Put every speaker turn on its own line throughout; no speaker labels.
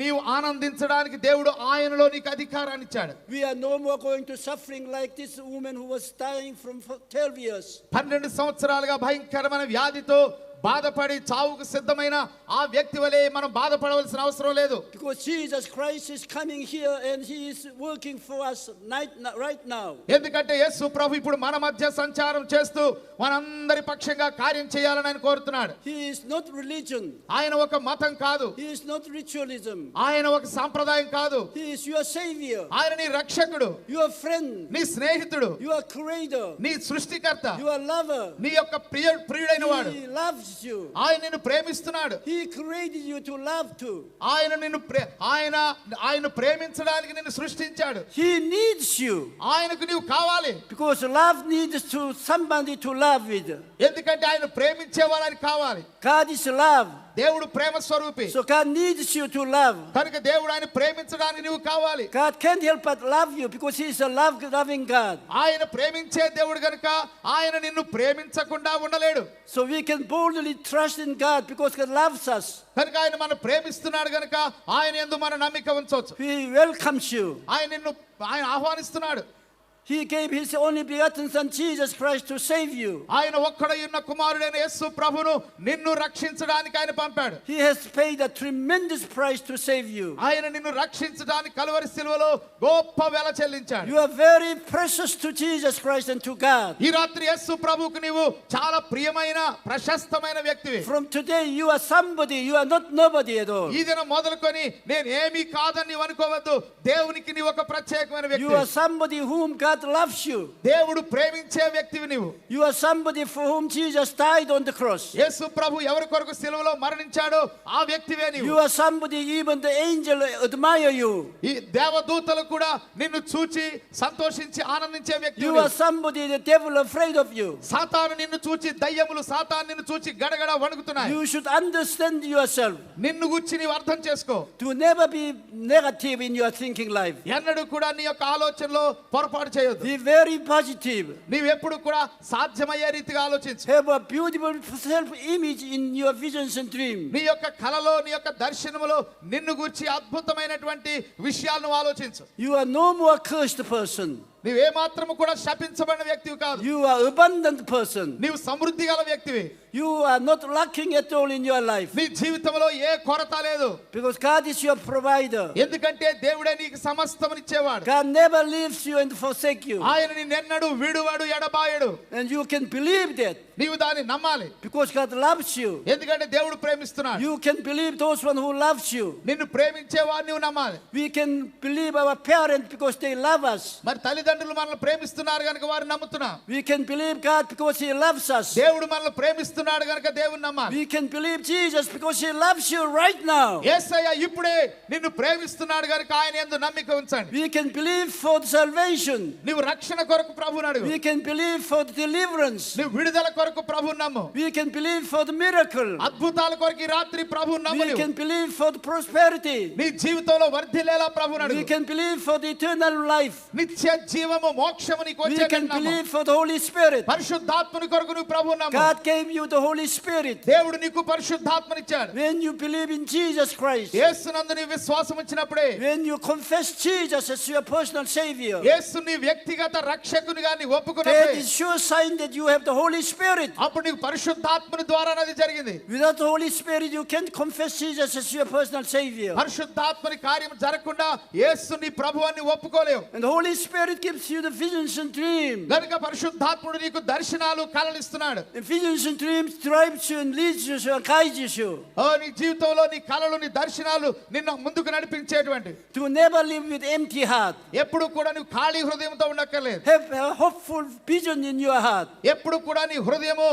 నీవు ఆనందించడానికి దేవుడు ఆయనలో నీకు అధికారాన్ని ఇచ్చాడు.
We are no more going to suffering like this woman who was dying from 12 years.
12 సంవత్సరాలుగా భయంకరమైన వ్యాధితో బాధపడి చావుకు సిద్ధమైన ఆ వ్యక్తి వలె మనం బాధపడవలసిన అవసరం లేదు.
Because Jesus Christ is coming here and he is working for us right now.
ఎందుకంటే యేసు ప్రభు ఇప్పుడు మన మధ్య సంచారం చేస్తూ మనందరి పక్షంగా కార్యం చేయాలని ఆయన కోరుతున్నాడు.
He is not religion.
ఆయన ఒక మతం కాదు.
He is not ritualism.
ఆయన ఒక సంప్రదాయం కాదు.
He is your savior.
ఆయన నీ రక్షకుడు,
your friend,
నీ స్నేహితుడు,
your creator,
నీ సృష్టికర్త,
your lover.
నీ యొక్క ప్రియుడైన వాడు.
He loves you.
ఆయన నిన్ను ప్రేమిస్తున్నాడు.
He created you to love too.
ఆయన ప్రేమించడానికి నిన్ను సృష్టించాడు.
He needs you.
ఆయనకు నీవు కావాలి.
Because love needs to somebody to love with.
ఎందుకంటే ఆయన ప్రేమించే వాళ్ళని కావాలి.
God is love.
దేవుడు ప్రేమ స్వరూపి.
So God needs you to love.
కనుక దేవుడు ఆయన ప్రేమించడానికి నీవు కావాలి.
God can't help but love you because he is a loving God.
ఆయన ప్రేమించే దేవుడు గనుక ఆయన నిన్ను ప్రేమించకుండా ఉండలేడు.
So we can boldly trust in God because God loves us.
కనుక ఆయన మనం ప్రేమిస్తున్నాడు గనుక ఆయన యందు మన నమ్మిక ఉంచవచ్చు.
He welcomes you.
ఆయన ఆహ్వానిస్తున్నాడు.
He gave his only begotten son Jesus Christ to save you.
ఆయన ఒక్కడై ఉన్న కుమారుడైన యేసు ప్రభువును నిన్ను రక్షించడానికి ఆయన పంపాడు.
He has paid a tremendous price to save you.
ఆయన నిన్ను రక్షించడానికి కల్వరి శిలువలో గొప్ప వెల చెల్లించాడు.
You are very precious to Jesus Christ and to God.
ఈ రాత్రి యేసు ప్రభువుకు నీవు చాలా ప్రియమైన ప్రశస్తమైన వ్యక్తివి.
From today you are somebody, you are not nobody at all.
ఈ దినం మొదలుకొని నేను ఏమీ కాదని నీవు అనుకోవద్దు. దేవునికి నీవు ఒక ప్రత్యేకమైన వ్యక్తి.
You are somebody whom God loves you.
దేవుడు ప్రేమించే వ్యక్తివి నీవు.
You are somebody for whom Jesus died on the cross.
యేసు ప్రభు ఎవరి కొరకు సిలువలో మరణించాడో ఆ వ్యక్తివే నీవు.
You are somebody even the angel admire you.
ఈ దేవదూతలు కూడా నిన్ను చూచి సంతోషించి ఆనందించే వ్యక్తివి.
You are somebody the devil afraid of you.
సాతాను నిన్ను చూచి దయ్యములు సాతాను నిన్ను చూచి గడగడ వణుకుతున్నాయి.
You should understand yourself.
నిన్ను గురించి నీవు అర్థం చేసుకో.
To never be negative in your thinking life.
ఎన్నడూ కూడా నీ యొక్క ఆలోచనలో పొరపాటు చేయొద్దు.
Be very positive.
నీవు ఎప్పుడు కూడా సాధ్యమయ్యే రీతిగా ఆలోచించు.
Have a beautiful self image in your visions and dreams.
నీ యొక్క కలలో నీ యొక్క దర్శనములో నిన్ను గురించి అద్భుతమైనటువంటి విషయాలను ఆలోచించు.
You are no more cursed person.
నీవు ఏ మాత్రము కూడా శపించబడిన వ్యక్తివి కాదు.
You are abundant person.
నీవు సమృద్ధి గల వ్యక్తివి.
You are not lacking at all in your life.
నీ జీవితంలో ఏ కొరత లేదు.
Because God is your provider.
ఎందుకంటే దేవుడే నీకు సమస్తమును ఇచ్చేవాడు.
God never leaves you and forsake you.
ఆయన నిన్నెన్నడూ విడువడు ఎడబాయడు.
And you can believe that.
నీవు దాన్ని నమ్మాలి.
Because God loves you.
ఎందుకంటే దేవుడు ప్రేమిస్తున్నాడు.
You can believe those one who loves you.
నిన్ను ప్రేమించే వారిని నువ్వు నమ్మాలి.
We can believe our parents because they love us.
మరి తల్లిదండ్రులు మనల్ని ప్రేమిస్తున్నారు గనుక వారిని నమ్ముతున్నాం.
We can believe God because he loves us.
దేవుడు మనల్ని ప్రేమిస్తున్నాడు గనుక దేవుని నమ్మాలి.
We can believe Jesus because he loves you right now.
యేసయ్య ఇప్పుడే నిన్ను ప్రేమిస్తున్నాడు గనుక ఆయన యందు నమ్మిక ఉంచండి.
We can believe for salvation.
నీవు రక్షణ కొరకు ప్రభువుని అడుగు.
We can believe for deliverance.
నీవు విడుదల కొరకు ప్రభువుని నమ్ము.
We can believe for the miracle.
అద్భుతాల కొరకు ఈ రాత్రి ప్రభువుని నమ్ము.
We can believe for the prosperity.
నీ జీవితంలో వర్ధిల్లేలా ప్రభువుని అడుగు.
We can believe for the eternal life.
నిత్య జీవము మోక్షము నీకు
We
వచ్చేటట్టు
can
నమ్ము.
believe for the Holy Spirit.
పరిశుద్ధాత్మని కొరకు నువ్వు ప్రభువుని నమ్ము.
God gave you the Holy Spirit.
దేవుడు నీకు పరిశుద్ధాత్మని ఇచ్చాడు.
When you believe in Jesus Christ.
యేసునందు నీ విశ్వాసం ఉంచినప్పుడే.
When you confess Jesus as your personal savior.
యేసు నీ వ్యక్తిగత రక్షకునిగా నీ
That
ఒప్పుకున్నప్పుడే.
is sure sign that you have the Holy Spirit.
అప్పుడు నీకు పరిశుద్ధాత్మని ద్వారా అది జరిగింది.
Without the Holy Spirit you can't confess Jesus as your personal savior.
పరిశుద్ధాత్మని కార్యం జరగకుండా యేసు నీ ప్రభువుని ఒప్పుకోలేవు.
And the Holy Spirit gives you the visions and dreams.
గనుక పరిశుద్ధాత్ముడు నీకు దర్శనాలు కలలు ఇస్తున్నాడు.
And visions and dreams drives you and leads you and guides you.
నీ జీవితంలో నీ కలలు నీ దర్శనాలు నిన్ను ముందుకు నడిపించేటువంటి.
To never live with empty heart.
ఎప్పుడు కూడా నువ్వు ఖాళీ హృదయంతో ఉండక్కర్లేదు.
Have a hopeful vision in your heart.
ఎప్పుడు కూడా నీ హృదయము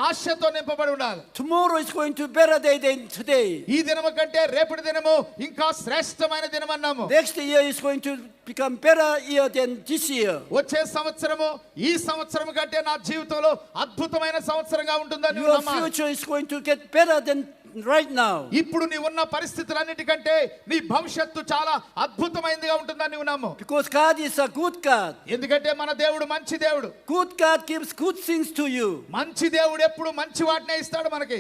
ఆశతో నింపబడి ఉండాలి.
Tomorrow is going to be better day than today.
ఈ దినము కంటే రేపటి దినము ఇంకా శ్రేష్టమైన దినం అన్నాము.
Next year is going to become better year than this year.
వచ్చే సంవత్సరము ఈ సంవత్సరం కంటే నా జీవితంలో అద్భుతమైన సంవత్సరంగా ఉంటుందని
Your future is going to get better than right now.
ఇప్పుడు నీ ఉన్న పరిస్థితులన్నిటికంటే నీ భవిష్యత్తు చాలా అద్భుతమైనదిగా ఉంటుందని నువ్వు నమ్ము.
Because God is a good God.
ఎందుకంటే మన దేవుడు మంచి దేవుడు.
Good God gives good things to you.
మంచి దేవుడు ఎప్పుడు మంచి వాటినే ఇస్తాడు మనకి.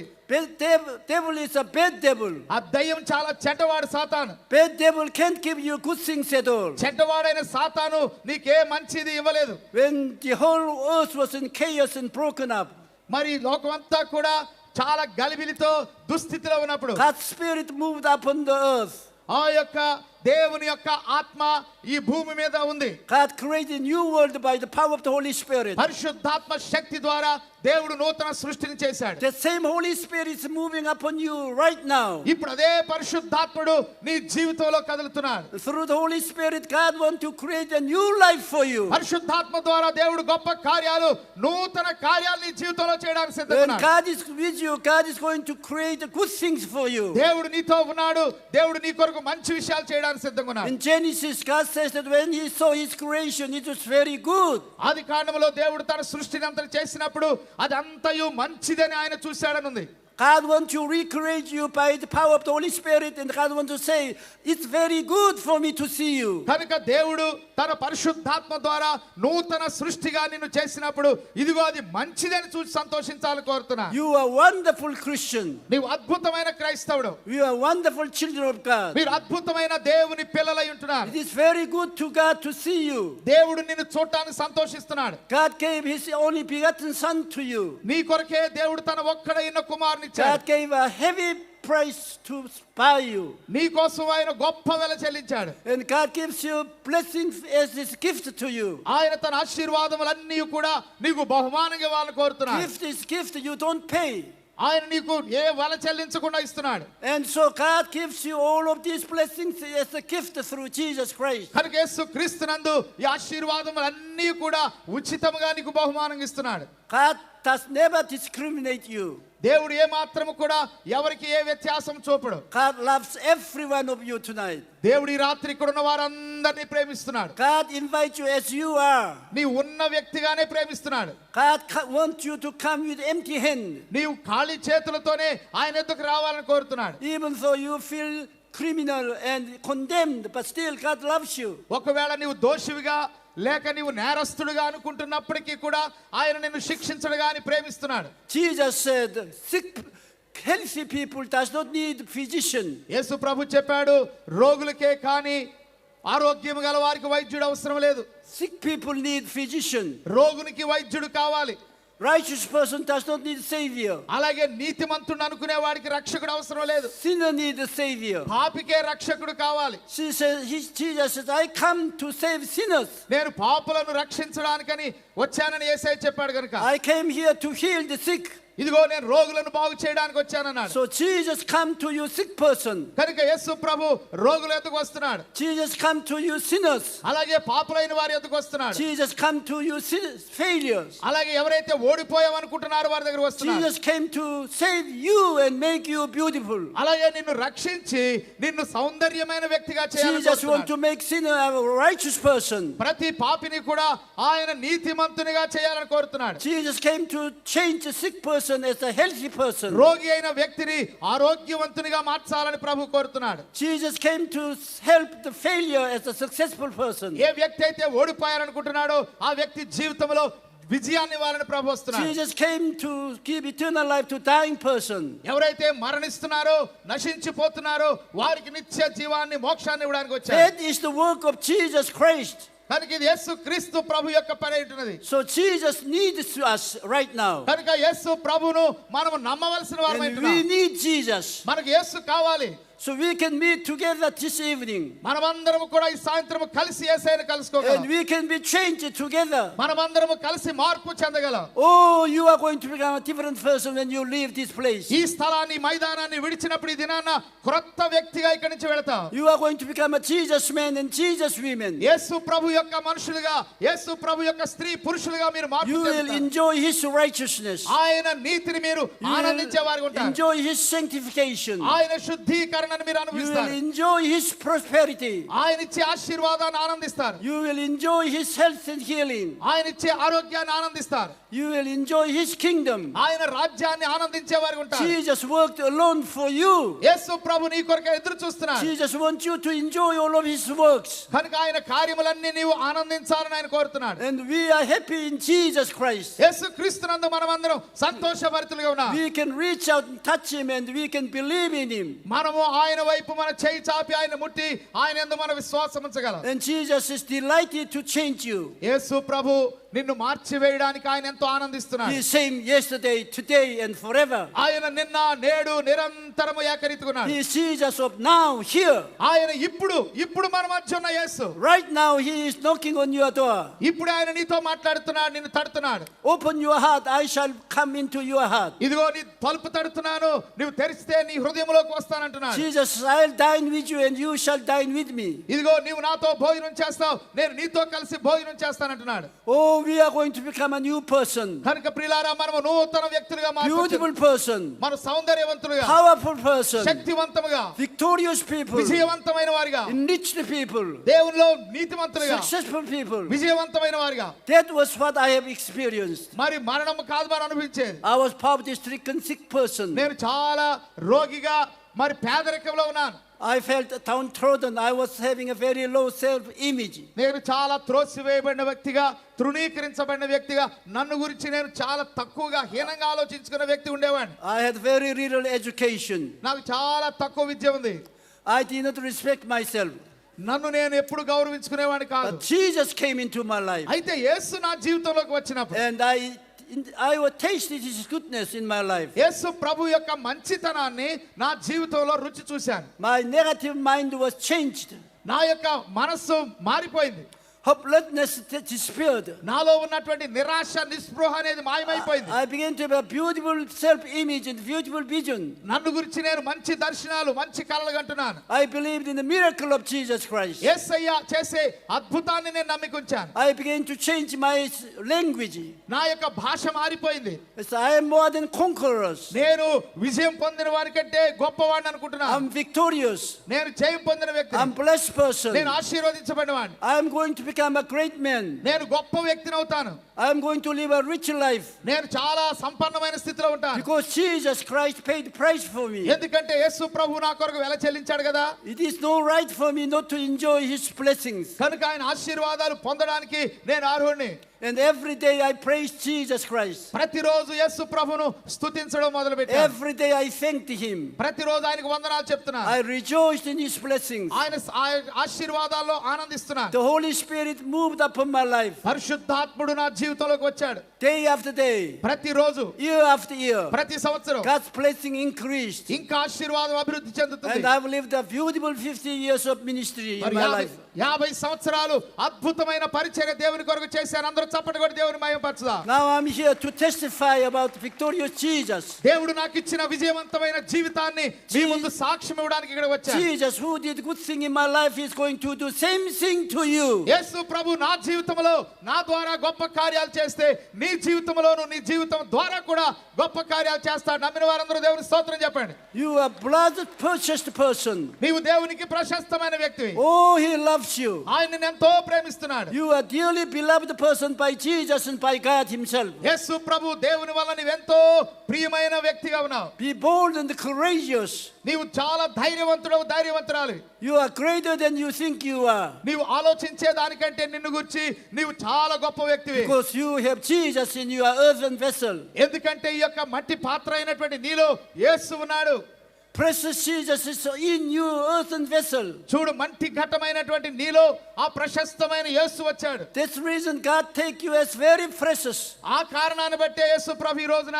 Devil is a bad devil.
ఆ దయ్యం చాలా చెడ్డవాడు సాతాను.
Bad devil can't give you good things at all.
చెడ్డవాడైన సాతాను నీకే మంచిది ఇవ్వలేదు.
When the whole earth was in chaos and broken up,
మరి లోకమంతా కూడా చాలా గలిబిలితో దుస్థితిలో ఉన్నప్పుడు
God's spirit moved upon the earth.
ఆ యొక్క దేవుని యొక్క ఆత్మ ఈ భూమి మీద ఉంది.
God created a new world by the power of the Holy Spirit.
పరిశుద్ధాత్మ శక్తి ద్వారా దేవుడు నూతన సృష్టిని చేశాడు.
The same Holy Spirit is moving upon you right now.
ఇప్పుడు అదే పరిశుద్ధాత్ముడు నీ జీవితంలో కదులుతున్నాడు.
Through the Holy Spirit, God wants to create a new life for you.
పరిశుద్ధాత్మ ద్వారా దేవుడు గొప్ప కార్యాలు నూతన కార్యాలు నీ జీవితంలో చేయడానికి సిద్ధంగా
When
ఉన్నాడు.
God is with you, God is going to create good things for you.
దేవుడు నీతో ఉన్నాడు. దేవుడు నీ కొరకు మంచి విషయాలు చేయడానికి సిద్ధంగా ఉన్నాడు.
In Genesis, God says that when He saw His creation, it was very good.
ఆది కాండములో దేవుడు తన సృష్టిని అంతా చేసినప్పుడు అది అంతయు మంచిదని ఆయన చూశాడని ఉంది.
God wants to recreate you by the power of the Holy Spirit, and God wants to say, it's very good for me to see you.
కనుక దేవుడు తన పరిశుద్ధాత్మ ద్వారా నూతన సృష్టిగా నిన్ను చేసినప్పుడు ఇదిగో అది మంచిదని చూసి సంతోషించాలని కోరుతున్నా.
You are wonderful Christian.
నీవు అద్భుతమైన క్రైస్తవుడు.
You are wonderful children of God.
మీరు అద్భుతమైన దేవుని పిల్లలై ఉంటున్నారు.
It is very good to God to see you.
దేవుడు నిన్ను చూడటానికి సంతోషిస్తున్నాడు.
God gave His only begotten Son to you.
నీ కొరకే దేవుడు తన ఒక్కడైన కుమారుని
God
ఇచ్చాడు.
gave a heavy price to buy you.
నీ కోసం ఆయన గొప్ప వెల చెల్లించాడు.
And God gives you blessings as His gift to you.
ఆయన తన ఆశీర్వాదములన్నీ కూడా నీకు బహుమానంగా ఇవ్వాలని కోరుతున్నాడు.
Gift is gift, you don't pay.
ఆయన నీకు ఏ వెల చెల్లించకుండా ఇస్తున్నాడు.
And so God gives you all of these blessings as a gift through Jesus Christ.
కనుక యేసు క్రీస్తునందు ఈ ఆశీర్వాదములన్నీ కూడా ఉచితంగా నీకు బహుమానంగా ఇస్తున్నాడు.
God does never discriminate you.
దేవుడు ఏ మాత్రము కూడా ఎవరికి ఏ వ్యత్యాసం చూపడు.
God loves every one of you tonight.
దేవుడు ఈ రాత్రి ఇక్కడ ఉన్న వారందరినీ ప్రేమిస్తున్నాడు.
God invites you as you are.
నీ ఉన్న వ్యక్తిగానే ప్రేమిస్తున్నాడు.
God wants you to come with empty hand.
నీవు ఖాళీ చేతులతోనే ఆయన ఎద్దుకు రావాలని కోరుతున్నాడు.
Even though you feel criminal and condemned, but still God loves you.
ఒకవేళ నీవు దోషివిగా లేక నీవు నేరస్తుడిగా అనుకుంటున్నప్పటికీ కూడా ఆయన నిన్ను శిక్షించడుగా అని ప్రేమిస్తున్నాడు.
Jesus said, sick, healthy people does not need physician.
యేసు ప్రభు చెప్పాడు, రోగులకే కానీ ఆరోగ్యం గల వారికి వైద్యుడు అవసరం లేదు.
Sick people need physician.
రోగునికి వైద్యుడు కావాలి.
Righteous person does not need savior.
అలాగే నీతిమంతుడు అనుకునే వాడికి రక్షకుడు అవసరం లేదు.
Sinner need a savior.
పాపికే రక్షకుడు కావాలి.
Jesus says, I come to save sinners.
నేను పాపులను రక్షించడానికని వచ్చానని యేసయ్య చెప్పాడు కనుక
I came here to heal the sick.
ఇదిగో నేను రోగులను బాగు చేయడానికి వచ్చానన్నాడు.
So Jesus come to you sick person.
కనుక యేసు ప్రభు రోగుల ఎదుగు వస్తున్నాడు.
Jesus come to you sinners.
అలాగే పాపులైన వారి ఎదుగు వస్తున్నాడు.
Jesus come to you failures.
అలాగే ఎవరైతే ఓడిపోయాం అనుకుంటున్నారో వారి దగ్గర వస్తున్నాడు.
Jesus came to save you and make you beautiful.
అలాగే నిన్ను రక్షించి నిన్ను సౌందర్యమైన వ్యక్తిగా చేయాలని
Jesus want to
కోరుతున్నాడు.
make sinner a righteous person.
ప్రతి పాపిని కూడా ఆయన నీతిమంతునిగా చేయాలని కోరుతున్నాడు.
Jesus came to change a sick person as a healthy person.
రోగి అయిన వ్యక్తిని ఆరోగ్యవంతునిగా మార్చాలని ప్రభు కోరుతున్నాడు.
Jesus came to help the failure as a successful person.
ఏ వ్యక్తి అయితే ఓడిపోయారనుకుంటున్నాడో ఆ వ్యక్తి జీవితంలో విజయాన్ని ఇవ్వాలని ప్రభు వస్తున్నాడు.
Jesus came to give eternal life to dying person.
ఎవరైతే మరణిస్తున్నారో నశించిపోతున్నారో వారికి నిత్య జీవాన్ని మోక్షాన్ని ఇవ్వడానికి వచ్చాడు.
That is the work of Jesus Christ.
కనుక ఇది యేసు క్రీస్తు ప్రభు యొక్క పని ఉంటున్నది.
So Jesus needs us right now.
కనుక యేసు ప్రభును మనము నమ్మవలసిన వారమై
And we need Jesus.
మనకు యేసు కావాలి.
So we can meet together this evening.
మనమందరము కూడా ఈ సాయంత్రం కలిసి యేసయ్యను కలుసుకోగలం.
And we can be changed together.
మనమందరము కలిసి మార్పు చెందగలం.
Oh, you are going to become a different person when you leave this place.
ఈ స్థలాన్ని మైదానాన్ని విడిచినప్పుడు ఈ దినాన క్రొత్త వ్యక్తిగా ఇక్కడి నుంచి వెళతాం.
You are going to become a Jesus man and Jesus women.
యేసు ప్రభు యొక్క మనుషులుగా యేసు ప్రభు యొక్క స్త్రీ పురుషులుగా మీరు మార్పు
You will
చెందుతారు.
enjoy His righteousness.
ఆయన నీతిని మీరు
You
ఆనందించే వారు
will
ఉంటారు.
enjoy His sanctification.
ఆయన శుద్ధీకరణ విస్తరణను మీరు
You will
అనుభవిస్తారు.
enjoy His prosperity.
ఆయన ఇచ్చే ఆశీర్వాదాన్ని ఆనందిస్తారు.
You will enjoy His health and healing.
ఆయన ఇచ్చే ఆరోగ్యాన్ని ఆనందిస్తారు.
You will enjoy His kingdom.
ఆయన రాజ్యాన్ని ఆనందించే వారు ఉంటారు.
Jesus worked alone for you.
యేసు ప్రభు నీ కొరకు ఎదురు చూస్తున్నారు.
Jesus wants you to enjoy all of His works.
కనుక ఆయన కార్యములన్నీ నీవు ఆనందించాలని ఆయన కోరుతున్నాడు.
And we are happy in Jesus Christ.
యేసు క్రీస్తునందు మనమందరం సంతోషభరితులుగా ఉన్నాం.
We can reach out and touch Him and we can believe in Him.
మనము ఆయన వైపు మన చేయి చాపి ఆయన ముట్టి ఆయన యందు మన విశ్వాసం ఉంచగలం.
And Jesus is delighted to change you.
యేసు ప్రభు నిన్ను మార్చివేయడానికి ఆయన ఎంతో ఆనందిస్తున్నాడు.
He is same yesterday, today and forever.
ఆయన నిన్న నేడు నిరంతరము ఏకరీతిగున్నాడు.
He is Jesus of now, here.
ఆయన ఇప్పుడు మన మధ్య ఉన్న యేసు.
Right now He is knocking on your door.
ఇప్పుడు ఆయన నీతో మాట్లాడుతున్నాడు, నిన్ను తడుతున్నాడు.
Open your heart, I shall come into your heart.
ఇదిగో నీ తలుపు తడుతున్నాను, నువ్వు తెరిస్తే నీ హృదయంలోకి వస్తానంటున్నాడు.
Jesus, I'll dine with you and you shall dine with me.
ఇదిగో నీవు నాతో భోజనం చేస్తావు, నేను నీతో కలిసి భోజనం చేస్తానంటున్నాడు.
Oh, we are going to become a new person.
కనుక ప్రియులారా మనము నూతన వ్యక్తులుగా
Beautiful
మారుతాము.
person.
మన సౌందర్యవంతులుగా,
Powerful person.
శక్తివంతముగా,
Victorious people.
విజయవంతమైన వారిగా,
Enriched people.
దేవునిలో నీతిమంతులుగా,
Successful people.
విజయవంతమైన వారిగా.
That was what I have experienced.
మరి మరణం కాదు మనం అనుభవించేది.
I was poverty-stricken sick person.
నేను చాలా రోగిగా మరి పేదరికంలో ఉన్నాను.
I felt downtrodden. I was having a very low self-image.
నేను చాలా త్రోసివేయబడిన వ్యక్తిగా, తృణీకరించబడిన వ్యక్తిగా, నన్ను గురించి నేను చాలా తక్కువగా హీనంగా ఆలోచించుకున్న వ్యక్తి ఉండేవాడిని.
I had very little education.
నాకు చాలా తక్కువ విద్య ఉంది.
I did not respect myself.
నన్ను నేను ఎప్పుడు గౌరవించుకునేవాడిని కాదు.
But Jesus came into my life.
అయితే యేసు నా జీవితంలోకి వచ్చినప్పుడు
And I tasted His goodness in my life.
యేసు ప్రభు యొక్క మంచితనాన్ని నా జీవితంలో రుచి చూశాను.
My negative mind was changed.
నా యొక్క మనస్సు మారిపోయింది.
Hopelessness disappeared.
నాలో ఉన్నటువంటి నిరాశ, నిస్పృహ అనేది మాయమైపోయింది.
I began to have a beautiful self-image and beautiful vision.
నన్ను గురించి నేను మంచి దర్శనాలు, మంచి కలలు కంటున్నాను.
I believed in the miracle of Jesus Christ.
యేసయ్య చేసే అద్భుతాన్ని నేను నమ్మికుంచాను.
I began to change my language.
నా యొక్క భాష మారిపోయింది.
Yes, I am more than conquerors.
నేను విజయం పొందిన వారి కంటే గొప్పవాడిని అనుకుంటున్నాను.
I'm victorious.
నేను జయం పొందిన
I'm
వ్యక్తిని.
blessed person.
నేను ఆశీర్వదించబడిన వాడిని.
I am going to become a great man.
నేను గొప్ప వ్యక్తిని అవుతాను.
I am going to live a rich life.
నేను చాలా సంపన్నమైన స్థితిలో ఉంటాను.
Because Jesus Christ paid the price for me.
ఎందుకంటే యేసు ప్రభు నా కొరకు వెల చెల్లించాడు కదా.
It is no right for me not to enjoy His blessings.
కనుక ఆయన ఆశీర్వాదాలు పొందడానికి నేను అర్హుడిని.
And every day I praise Jesus Christ.
ప్రతిరోజు యేసు ప్రభును స్తుతించడం మొదలుపెట్టాను.
Every day I thanked Him.
ప్రతిరోజు ఆయనకు వందనాలు చెప్తున్నాను.
I rejoiced in His blessings.
ఆయన ఆశీర్వాదాల్లో ఆనందిస్తున్నాను.
The Holy Spirit moved upon my life.
పరిశుద్ధాత్ముడు నా జీవితంలోకి వచ్చాడు.
Day after day,
ప్రతిరోజు,
year after year,
ప్రతి సంవత్సరం
God's blessing increased.
ఇంకా ఆశీర్వాదం అభివృద్ధి చెందుతుంది.
And I've lived a beautiful 50 years of ministry in
మరి
my life.
50 సంవత్సరాలు అద్భుతమైన పరిచర్య దేవుని కొరకు చేశాను. అందరూ చప్పటి కొట్టి దేవుని మహిమపరచుదాం.
Now I'm here to testify about victorious Jesus.
దేవుడు నాకు ఇచ్చిన విజయవంతమైన జీవితాన్ని మీ ముందు సాక్ష్యం ఇవ్వడానికి ఇక్కడ వచ్చాను.
Jesus who did good thing in my life is going to do same thing to you.
యేసు ప్రభు నా జీవితంలో నా ద్వారా గొప్ప కార్యాలు చేస్తే నీ జీవితంలోను, నీ జీవితం ద్వారా కూడా గొప్ప కార్యాలు చేస్తాడు. నమ్మిన వారందరూ దేవుని స్తోత్రం చెప్పండి.
You are blood purchased person.
నీవు దేవునికి ప్రశస్తమైన వ్యక్తివి.
Oh, He loves you.
ఆయన నిన్ను ఎంతో ప్రేమిస్తున్నాడు.
You are dearly beloved person by Jesus and by God Himself.
యేసు ప్రభు దేవుని వల్ల నీవెంతో ప్రియమైన వ్యక్తిగా ఉన్నావు.
Be bold and courageous.
నీవు చాలా ధైర్యవంతుడవు, ధైర్యవంతురాలు.
You are greater than you think you are.
నీవు ఆలోచించే దానికంటే నిన్ను గురించి నీవు చాలా గొప్ప వ్యక్తివి.
Because you have Jesus in your earthen vessel.
ఎందుకంటే ఈ యొక్క మట్టి పాత్ర అయినటువంటి నీలో యేసు ఉన్నాడు.
Precious Jesus is in you, earthen vessel.
చూడు, మంటి ఘట్టమైనటువంటి నీలో ఆ ప్రశస్తమైన యేసు వచ్చాడు.
That's the reason God take you as very precious.
ఆ కారణాన్ని బట్టే యేసు ప్రభు ఈ రోజున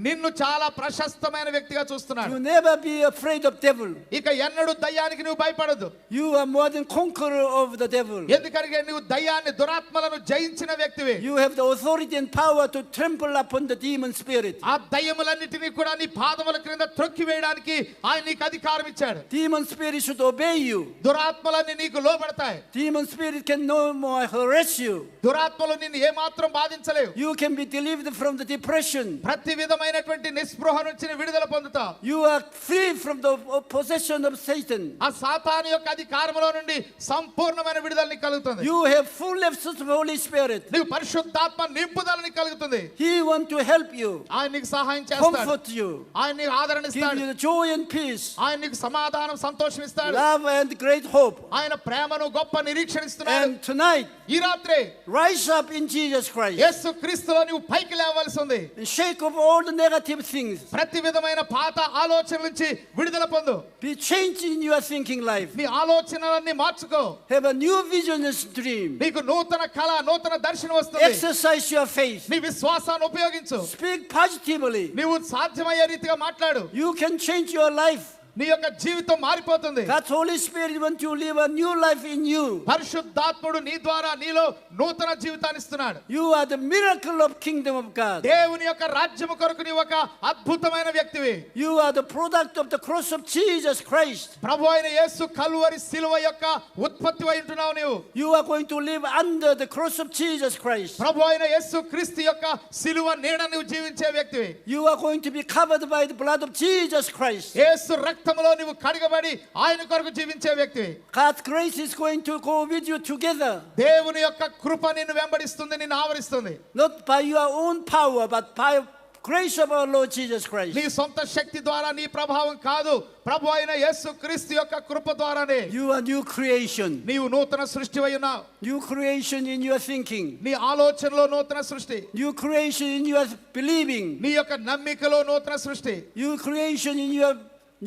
నిన్ను చాలా ప్రశస్తమైన వ్యక్తిగా చూస్తున్నాడు.
You never be afraid of devil.
ఇక ఎన్నడూ దయ్యానికి నువ్వు భయపడదు.
You are more than conqueror of the devil.
ఎందుకంటే నువ్వు దయ్యాన్ని, దురాత్మలను జయించిన వ్యక్తివి.
You have the authority and power to trample upon the demon spirit.
ఆ దయ్యములన్నిటినీ కూడా నీ పాదముల క్రింద త్రొక్కి వేయడానికి ఆయన నీకు అధికారం ఇచ్చాడు.
Demon spirit should obey you.
దురాత్మలన్నీ నీకు లోబడతాయి.
Demon spirit can no more harass you.
దురాత్మలు నిన్ను ఏమాత్రం బాధించలేవు.
You can be delivered from the depression.
ప్రతి విధమైనటువంటి నిస్పృహ నుంచి విడుదల పొందుతావు.
You are free from the possession of Satan.
ఆ సాతాను యొక్క అధికారములో నుండి సంపూర్ణమైన విడుదల నీకు కలుగుతుంది.
You have full access to the Holy Spirit.
నీకు పరిశుద్ధాత్మ నింపుదల నీకు కలుగుతుంది.
He want to help you.
ఆయన నీకు సహాయం చేస్తాడు.
Comfort you.
ఆయన నీకు ఆదరణ
Give
ఇస్తాడు.
you the joy and peace.
ఆయన నీకు సమాధానం సంతోషం ఇస్తాడు.
Love and great hope.
ఆయన ప్రేమను గొప్ప నిరీక్షణ ఇస్తున్నాడు.
And tonight,
ఈ రాత్రి
rise up in Jesus Christ.
యేసు క్రీస్తులో నీవు పైకి లేవలసి ఉంది.
And shake off all the negative things.
ప్రతి విధమైన పాత ఆలోచనల నుంచి విడుదల పొందు.
Be changed in your thinking life.
నీ ఆలోచనలన్నీ మార్చుకో.
Have a new vision and dream.
నీకు నూతన కళ నూతన దర్శనం వస్తుంది.
Exercise your faith.
నీ విశ్వాసాన్ని ఉపయోగించు.
Speak positively.
నీవు సాధ్యమయ్యే రీతిగా మాట్లాడు.
You can change your life.
నీ యొక్క జీవితం మారిపోతుంది.
God's Holy Spirit wants to live a new life in you.
పరిశుద్ధాత్ముడు నీ ద్వారా నీలో నూతన జీవితాన్ని ఇస్తున్నాడు.
You are the miracle of kingdom of God.
దేవుని యొక్క రాజ్యము కొరకు నీవు ఒక అద్భుతమైన వ్యక్తివి.
You are the product of the cross of Jesus Christ.
ప్రభు అయిన యేసు కల్వరి శిలువ యొక్క ఉత్పత్తివై ఉంటున్నావు నీవు.
You are going to live under the cross of Jesus Christ.
ప్రభు అయిన యేసు క్రీస్తు యొక్క శిలువ నీడ నీవు జీవించే వ్యక్తివి.
You are going to be covered by the blood of Jesus Christ.
యేసు రక్తములో నీవు కడగబడి ఆయన కొరకు జీవించే వ్యక్తివి.
God's grace is going to go with you together.
దేవుని యొక్క కృప నిన్ను వెంబడిస్తుంది, నిన్ను ఆవరిస్తుంది.
Not by your own power, but by grace of our Lord Jesus Christ.
నీ సొంత శక్తి ద్వారా నీ ప్రభావం కాదు, ప్రభు అయిన యేసు క్రీస్తు యొక్క కృప ద్వారానే.
You are new creation.
నీవు నూతన సృష్టివై ఉన్నావు.
New creation in your thinking.
నీ ఆలోచనలో నూతన సృష్టి.
New creation in your believing.
నీ యొక్క నమ్మికలో నూతన సృష్టి.
New creation in your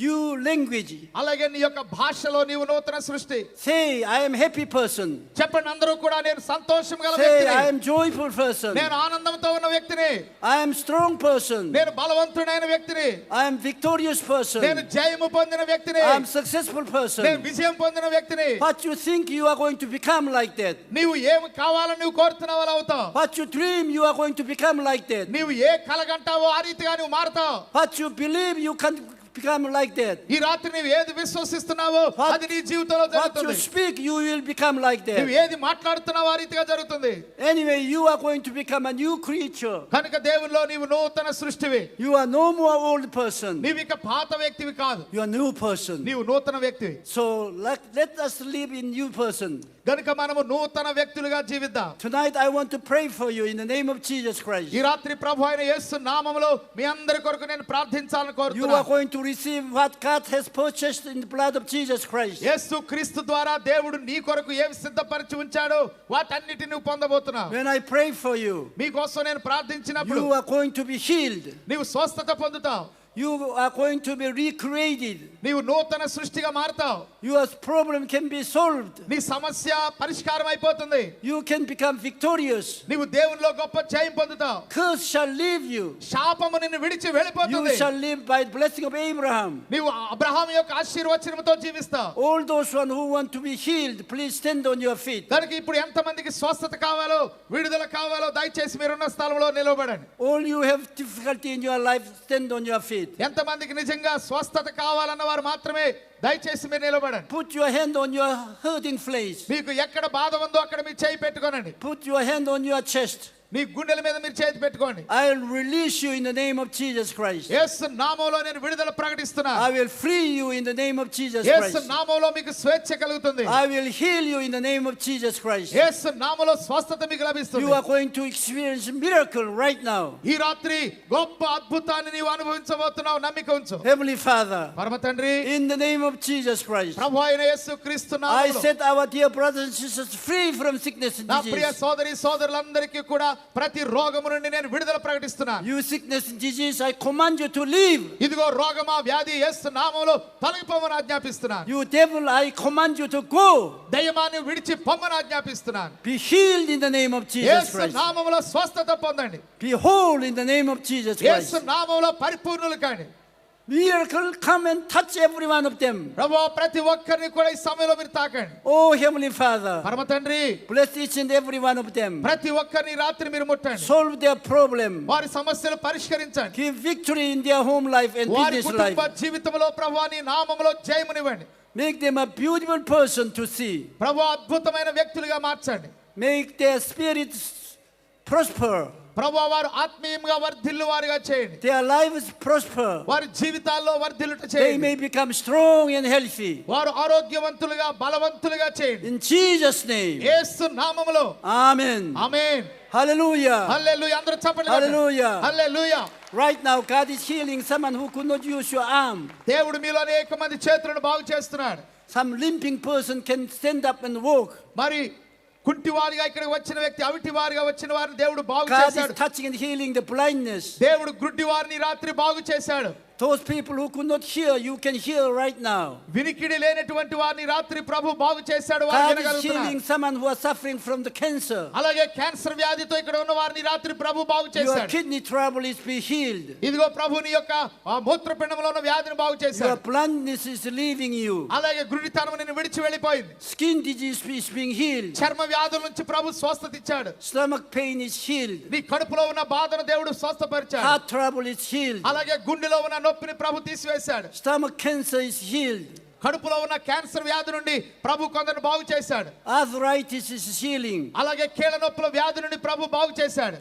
new language.
అలాగే నీ యొక్క భాషలో నీవు నూతన సృష్టి.
Say, I am happy person.
చెప్పండి అందరూ కూడా, నేను సంతోషం గల
Say, I
వ్యక్తిని.
am joyful person.
నేను ఆనందంతో ఉన్న వ్యక్తిని.
I am strong person.
నేను బలవంతుడైన వ్యక్తిని.
I am victorious person.
నేను జయము పొందిన వ్యక్తిని.
I am successful
నేను
person.
విజయం పొందిన వ్యక్తిని.
What you think you are going to become like that.
నీవు ఏమి కావాలని నువ్వు కోరుతున్నావో అలా అవుతావు.
What you dream you are going to become like that.
నీవు ఏ కలగంటావో ఆ రీతిగా నువ్వు మారుతావు.
What you believe you can become like that.
ఈ రాత్రి నీవు ఏది విశ్వసిస్తున్నావో అది నీ జీవితంలో
What you
జరుగుతుంది.
speak you will become like
నువ్వు
that.
ఏది మాట్లాడుతున్నావో ఆ రీతిగా జరుగుతుంది.
Anyway, you are going to become a new creature.
కనుక దేవునిలో నీవు నూతన సృష్టివి.
You are no more old person.
నీవు ఇక పాత వ్యక్తివి కాదు,
You are new person.
నీవు నూతన వ్యక్తివి.
So let us live in new person.
కనుక మనము నూతన వ్యక్తులుగా జీవిద్దాం.
Tonight I want to pray for you in the name of Jesus Christ.
ఈ రాత్రి ప్రభు అయిన యేసు నామములో మీ అందరి కొరకు నేను ప్రార్థించాలని
You are
కోరుతున్నాను.
going to receive what God has purchased in the blood of Jesus Christ.
యేసు క్రీస్తు ద్వారా దేవుడు నీ కొరకు ఏవి సిద్ధపరిచి ఉంచాడో వాటన్నిటిని నువ్వు పొందబోతున్నావు.
When I pray for you,
మీకోసం నేను ప్రార్థించినప్పుడు
you are going to be healed.
నీవు స్వస్థత పొందుతావు.
You are going to be recreated.
నీవు నూతన సృష్టిగా మారుతావు.
Your problem can be solved.
నీ సమస్య పరిష్కారం అయిపోతుంది.
You can become victorious.
నీవు దేవునిలో గొప్ప జయం పొందుతావు.
Curse shall leave you.
శాపము నిన్ను విడిచి
You
వెళ్ళిపోతుంది.
shall live by the blessing of Abraham.
నీవు అబ్రహాము యొక్క ఆశీర్వచనముతో జీవిస్తావు.
All those one who want to be healed, please stand on your feet.
దానికి ఇప్పుడు ఎంతమందికి స్వస్థత కావాలో విడుదల కావాలో దయచేసి మీరున్న స్థలంలో నిలవబడండి.
All you have difficulty in your life, stand on your feet.
ఎంతమందికి నిజంగా స్వస్థత కావాలన్న వారు మాత్రమే దయచేసి మీరు నిలబడండి.
Put your hand on your hurting place.
మీకు ఎక్కడ బాధ ఉందో అక్కడ మీ చేయి పెట్టుకోనండి.
Put your hand on your chest.
మీ గుండెల మీద మీరు చేతి పెట్టుకోండి.
I will release you in the name of Jesus Christ.
యేసు నామములో నేను విడుదల ప్రకటిస్తున్నా.
I will free you in the name of Jesus
Yesu
Christ.
నామములో మీకు స్వేచ్ఛ కలుగుతుంది.
I will heal you in the name of Jesus Christ.
యేసు నామములో స్వస్థత మీకు లభిస్తుంది.
You are going to experience miracle right now.
ఈ రాత్రి గొప్ప అద్భుతాన్ని నీవు అనుభవించబోతున్నావు. నమ్మిక ఉంచు.
Heavenly Father,
పరమ తండ్రి,
in the name of Jesus Christ,
ప్రభు అయిన యేసు క్రీస్తు
I
నామములో
set our dear brothers and sisters free from sickness and
నా ప్రియ
disease.
సోదరి సోదరులందరికీ కూడా ప్రతి రోగము నుండి నేను విడుదల ప్రకటిస్తున్నాను.
You sickness and disease, I command you to leave.
ఇదిగో రోగమా వ్యాధి యేసు నామములో తొలగిపోమని ఆజ్ఞాపిస్తున్నాను.
You devil, I command you to go.
దయ్యమాన్ని విడిచి పొమ్మని ఆజ్ఞాపిస్తున్నాను.
Be healed in the name of Jesus
Yesu
Christ.
నామములో స్వస్థత పొందండి.
Be whole in the name of Jesus
Yesu
Christ.
నామములో పరిపూర్ణులు కాండి.
Miracle, come and touch every one of them.
ప్రభువా ప్రతి ఒక్కరిని కూడా ఈ సమయంలో మీరు తాకండి.
Oh, Heavenly Father,
పరమ తండ్రి
bless each and every one of them.
ప్రతి ఒక్కరిని రాత్రి మీరు ముట్టండి.
Solve their problem.
వారి సమస్యలు పరిష్కరించండి.
Give victory in their home life and
వారి
business
కుటుంబ
life.
జీవితంలో ప్రభువా నీ నామములో జయమునివ్వండి.
Make them a beautiful person to see.
ప్రభువా అద్భుతమైన వ్యక్తులుగా మార్చండి.
Make their spirits prosper.
ప్రభువా వారు ఆత్మీయంగా వర్ధిల్లు వారిగా చేయండి.
Their lives prosper.
వారి జీవితాల్లో వర్ధిల్లుట
They
చేయండి.
may become strong and healthy.
వారు ఆరోగ్యవంతులుగా బలవంతులుగా చేయండి.
In Jesus' name.
యేసు నామములో
Amen.
ఆమేన్.
Hallelujah.
హల్లెలూయా. అందరూ చప్పట్లు కొట్టండి.
Hallelujah.
Hallelujah.
Right now, God is healing someone who could not use your arm.
దేవుడు మీలో అనేక మంది చేతులను బాగు చేస్తున్నాడు.
Some limping person can stand up and walk.
మరి కుంటివారిగా ఇక్కడికి వచ్చిన వ్యక్తి అవిటివారిగా వచ్చిన వారిని దేవుడు బాగు
God is
చేశాడు.
touching and healing the blindness.
దేవుడు గుడ్డి వారిని రాత్రి బాగు చేశాడు.
Those people who could not hear, you can hear right now.
వినికిడి లేనటువంటి వారిని రాత్రి ప్రభు బాగు చేశాడు. వారు
God is
వినగలుగుతున్నారు.
healing someone who is suffering from the cancer.
అలాగే క్యాన్సర్ వ్యాధితో ఇక్కడ ఉన్న వారిని రాత్రి ప్రభు బాగు
Your
చేశాడు.
kidney trouble is being healed.
ఇదిగో ప్రభు నీ యొక్క ఆ మూత్రపిండంలో ఉన్న వ్యాధిని బాగు
Your
చేశాడు.
blindness is leaving you.
అలాగే గుడ్డితనం నిన్ను విడిచి వెళ్ళిపోయింది.
Skin disease is being healed.
చర్మ వ్యాధుల నుంచి ప్రభు స్వస్థత ఇచ్చాడు.
Stomach pain is healed.
నీ కడుపులో ఉన్న బాధను దేవుడు స్వస్థపరిచాడు.
Heart trouble is healed.
అలాగే గుండెలో ఉన్న నొప్పిని ప్రభు తీసివేశాడు.
Stomach cancer is healed.
కడుపులో ఉన్న క్యాన్సర్ వ్యాధి నుండి ప్రభు కొందరిని బాగు చేశాడు.
Arthritis is healing.
అలాగే కీళ్ళ నొప్పుల వ్యాధి నుండి ప్రభు బాగు చేశాడు.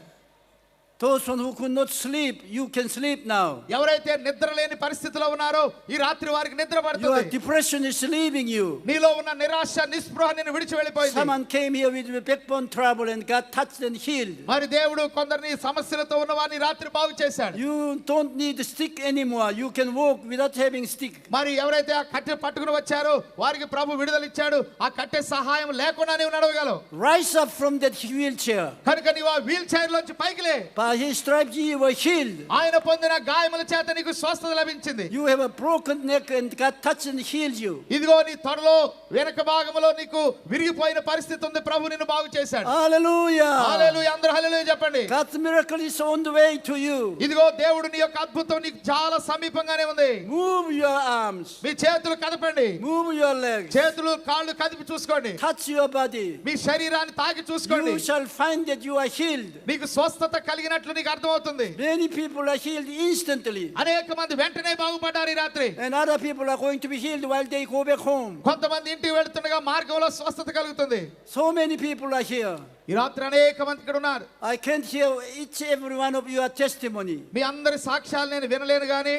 Those one who could not sleep, you can sleep now.
ఎవరైతే నిద్ర లేని పరిస్థితిలో ఉన్నారో ఈ రాత్రి వారికి నిద్ర
Your
పడుతుంది.
depression is leaving you.
నీలో ఉన్న నిరాశ నిస్పృహ నిన్ను విడిచి వెళ్ళిపోయింది.
Someone came here with backbone trouble and got touched and healed.
మరి దేవుడు కొందరిని సమస్యలతో ఉన్న వారిని రాత్రి బాగు చేశాడు.
You don't need a stick anymore. You can walk without having stick.
మరి ఎవరైతే ఆ కట్టె పట్టుకుని వచ్చారో వారికి ప్రభు విడుదల ఇచ్చాడు. ఆ కట్టె సహాయం లేకుండా నీవు నడవగలవు.
Rise up from that wheelchair.
కనుక నీవు ఆ వీల్ చైర్ లోంచి పైకి లే.
By his stripes you were healed.
ఆయన పొందిన గాయముల చేత నీకు స్వస్థత లభించింది.
You have a broken neck and God touched and healed you.
ఇదిగో నీ తొడలో వెనక భాగంలో నీకు విరిగిపోయిన పరిస్థితి ఉంది. ప్రభు నిన్ను బాగు చేశాడు.
Hallelujah.
హల్లెలూయా. అందరూ హల్లెలూయా చెప్పండి.
God's miracle is on the way to you.
ఇదిగో దేవుడు నీ యొక్క అద్భుతం నీకు చాలా సమీపంగానే ఉంది.
Move your arms.
మీ చేతులు కదపండి.
Move your legs.
చేతులు కాళ్ళు కదిపి చూసుకోండి.
Touch your body.
మీ శరీరాన్ని తాకి చూసుకోండి.
You shall find that you are healed.
నీకు స్వస్థత కలిగినట్లు నీకు అర్థమవుతుంది.
Many people are healed instantly.
అనేక మంది వెంటనే బాగుపడ్డారు ఈ రాత్రి.
And other people are going to be healed while they go back home.
కొంతమంది ఇంటికి వెళ్తుండగా మార్గంలో స్వస్థత కలుగుతుంది.
So many people are here.
ఈ రాత్రి అనేక మంది ఇక్కడ ఉన్నారు.
I can't hear each every one of your testimony.
మీ అందరి సాక్ష్యాలు నేను వినలేను గాని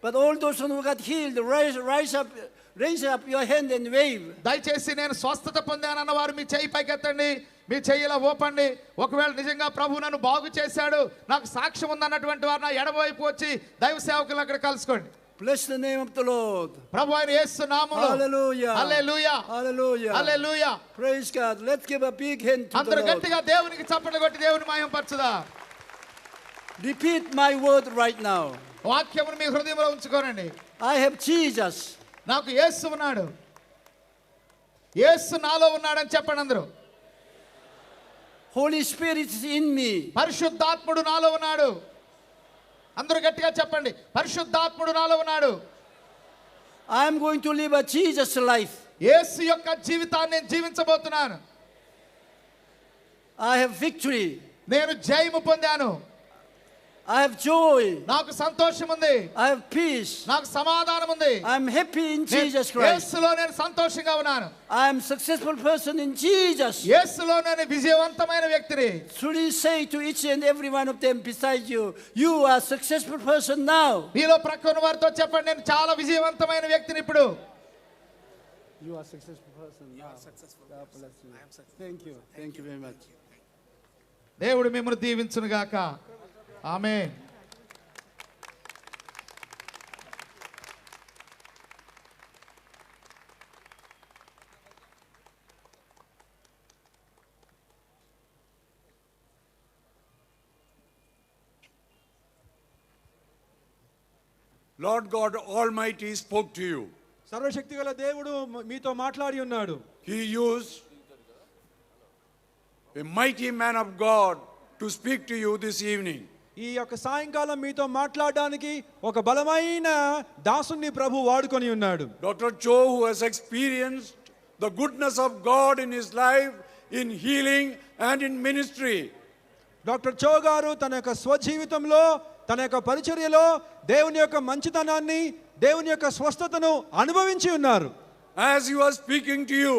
But all those who got healed, raise up your hand and wave.
దయచేసి నేను స్వస్థత పొందానన్న వారు మీ చేయి పైకెత్తండి. మీ చెయ్యిలా ఊపండి. ఒకవేళ నిజంగా ప్రభు నన్ను బాగు చేశాడు, నాకు సాక్ష్యం ఉందన్నటువంటి వారు నా ఎడమవైపు వచ్చి దైవ సేవకులు అక్కడ కలుసుకోండి.
Bless the name of the Lord.
ప్రభు అయిన యేసు నామములో
Hallelujah.
Hallelujah.
Hallelujah.
Hallelujah.
Praise God. Let's give a big hand to the
అందరూ
Lord.
గట్టిగా దేవునికి చప్పట్లు కొట్టి దేవుని మహిమపరచుదా.
Repeat my word right now.
వాక్యమును మీ హృదయంలో ఉంచుకోనండి.
I have Jesus.
నాకు యేసు ఉన్నాడు. యేసు నాలో ఉన్నాడని చెప్పండి అందరూ.
Holy Spirit is in me.
పరిశుద్ధాత్ముడు నాలో ఉన్నాడు. అందరూ గట్టిగా చెప్పండి. పరిశుద్ధాత్ముడు నాలో ఉన్నాడు.
I am going to live a Jesus life.
యేసు యొక్క జీవితాన్ని నేను జీవించబోతున్నాను.
I have victory.
నేను జయము పొందాను.
I have joy.
నాకు సంతోషం ఉంది.
I have peace.
నాకు సమాధానం ఉంది.
I am happy in Jesus Christ.
యేసులో నేను సంతోషంగా ఉన్నాను.
I am successful person in Jesus.
యేసులో నేను విజయవంతమైన వ్యక్తిని.
Truly say to each and every one of them beside you, you are successful person now.
మీలో ప్రక్కన వారితో చెప్పండి, నేను చాలా విజయవంతమైన వ్యక్తిని ఇప్పుడు.
You are successful person now. You are successful. God bless you. I am successful. Thank you. Thank you very much.
దేవుడు మిమ్మల్ని దీవించును గాక. ఆమేన్.
Lord God Almighty spoke to you.
సర్వశక్తిగల దేవుడు మీతో మాట్లాడి ఉన్నాడు.
He used a mighty man of God to speak to you this evening.
ఈ యొక్క సాయంకాలం మీతో మాట్లాడడానికి ఒక బలమైన దాసుని ప్రభు వాడుకొని ఉన్నాడు.
Dr. Cho, who has experienced the goodness of God in his life, in healing and in ministry.
Doctor చో గారు తన యొక్క స్వజీవితంలో తన యొక్క పరిచర్యలో దేవుని యొక్క మంచితనాన్ని దేవుని యొక్క స్వస్థతను అనుభవించి ఉన్నారు.
As he was speaking to you,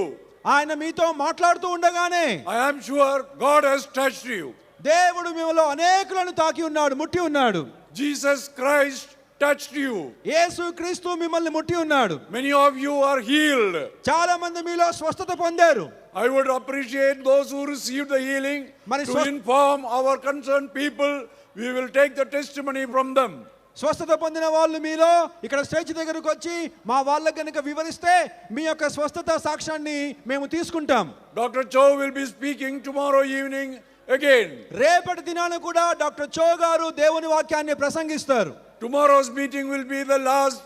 ఆయన మీతో మాట్లాడుతూ ఉండగానే
I am sure God has touched you.
దేవుడు మిమ్మల్ని అనేకులను తాకి ఉన్నాడు, ముట్టి ఉన్నాడు.
Jesus Christ touched you.
యేసు క్రీస్తు మిమ్మల్ని ముట్టి ఉన్నాడు.
Many of you are healed.
చాలా మంది మీలో స్వస్థత పొందారు.
I would appreciate those who received the healing
Mari
to inform our concerned people. We will take the testimony from them.
స్వస్థత పొందిన వాళ్ళు మీలో ఇక్కడ స్టేజ్ దగ్గరకు వచ్చి మా వాళ్ళకి కనుక వివరిస్తే మీ యొక్క స్వస్థత సాక్ష్యాన్ని మేము తీసుకుంటాం.
Dr. Cho will be speaking tomorrow evening again.
రేపటి దినాన కూడా డాక్టర్ చో గారు దేవుని వాక్యాన్ని ప్రసంగిస్తారు.
Tomorrow's meeting will be the last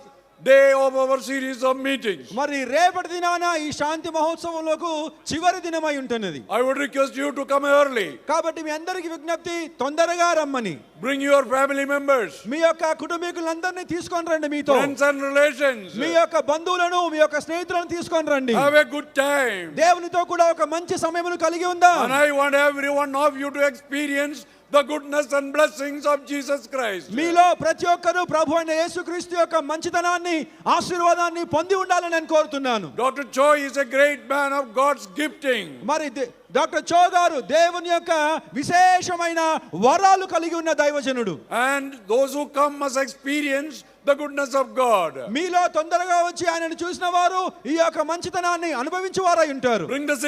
day of our series of meetings.
మరి రేపటి దినాన ఈ శాంతి మహోత్సవంలోకి చివరి దినమై ఉంటున్నది.
I would request you to come early.
కాబట్టి మీ అందరికి విజ్ఞప్తి, తొందరగా రమ్మని.
Bring your family members,
మీ యొక్క కుటుంబీకులందరినీ తీసుకొని రండి మీతో.
friends and relations.
మీ యొక్క బంధువులను మీ యొక్క స్నేహితులను తీసుకొని రండి.
Have a good time.
దేవునితో కూడా ఒక మంచి సమయమును కలిగి ఉందాం.
And I want every one of you to experience the goodness and blessings of Jesus Christ.
మీలో ప్రతి ఒక్కరూ ప్రభు అయిన యేసుక్రీస్తు యొక్క మంచితనాన్ని ఆశీర్వాదాన్ని పొంది ఉండాలని నేను కోరుతున్నాను.
Dr. Cho is a great man of God's gifting.
మరి డాక్టర్ చో గారు దేవుని యొక్క విశేషమైన వరాలు కలిగి ఉన్న దైవజనుడు.
And those who come must experience the goodness of God.
మీలో తొందరగా వచ్చి ఆయనను చూసిన వారు ఈ యొక్క మంచితనాన్ని అనుభవించే వారై ఉంటారు.
Bring the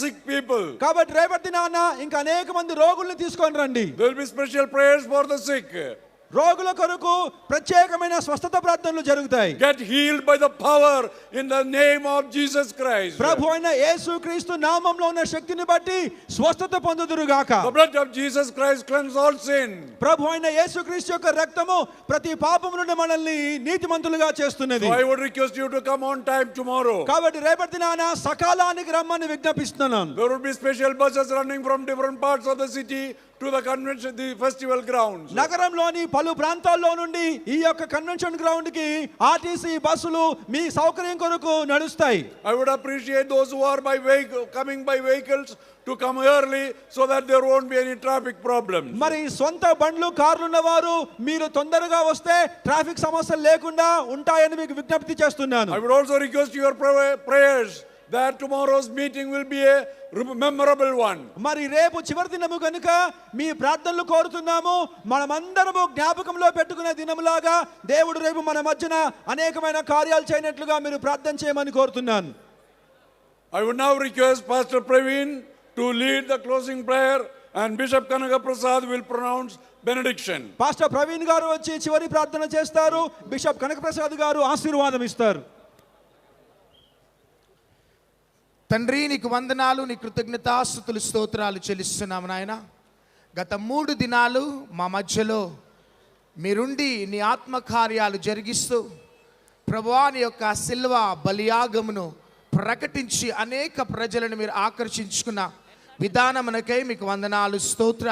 sick people.
కాబట్టి రేపటి దినాన ఇంకా అనేక మంది రోగుల్ని తీసుకొని రండి.
There will be special prayers for the sick.
రోగుల కొరకు ప్రత్యేకమైన స్వస్థత ప్రార్థనలు జరుగుతాయి.
Get healed by the power in the name of Jesus Christ.
ప్రభు అయిన యేసుక్రీస్తు నామములో ఉన్న శక్తిని బట్టి స్వస్థత పొందుదురు గాక.
The blood of Jesus Christ cleanses all sin.
ప్రభు అయిన యేసుక్రీస్తు యొక్క రక్తము ప్రతి పాపము నుండి మనల్ని నీతిమంతులుగా చేస్తున్నది.
So I would request you to come on time tomorrow.
కాబట్టి రేపటి దినాన సకాలానికి రమ్మని విజ్ఞాపిస్తున్నాను.
There will be special buses running from different parts of the city to the convention, the festival grounds.
నగరంలోని పలు ప్రాంతాల్లో నుండి ఈ యొక్క కన్వెన్షన్ గ్రౌండ్ కి ఆర్టీసీ బస్సులు మీ సౌకర్యం కొరకు నడుస్తాయి.
I would appreciate those who are coming by vehicles to come early so that there won't be any traffic problems.
మరి సొంత బండ్లు కార్లు ఉన్నవారు మీరు తొందరగా వస్తే ట్రాఫిక్ సమస్యలు లేకుండా ఉంటాయని మీకు విజ్ఞప్తి చేస్తున్నాను.
I would also request your prayers that tomorrow's meeting will be a memorable one.
మరి రేపు చివరి దినము కనుక మీ ప్రార్థనలు కోరుతున్నాము. మనమందరము జ్ఞాపకంలో పెట్టుకునే దినములాగా దేవుడు రేపు మన మధ్యన అనేకమైన కార్యాలు చేయనట్లుగా మీరు ప్రార్థన చేయమని కోరుతున్నాను.
I would now request Pastor Praveen to lead the closing prayer and Bishop Kanaka Prasad will pronounce benediction.
Pastor Praveen గారు వచ్చి చివరి ప్రార్థన చేస్తారు. బిషప్ కనక ప్రసాద్ గారు ఆశీర్వాదం ఇస్తారు.
తండ్రి నీకు వందనాలు, నీ కృతజ్ఞతాస్తుతులు స్తోత్రాలు చెల్లిస్తున్నాము నాయన. గత 3 దినాలు మా మధ్యలో మీరుండి నీ ఆత్మకార్యాలు జరిగిస్తూ ప్రభువా నీ యొక్క సిల్వ బలియాగమును ప్రకటించి అనేక ప్రజలను మీరు ఆకర్షించుకున్న విధానమునకై మీకు వందనాలు స్తోత్ర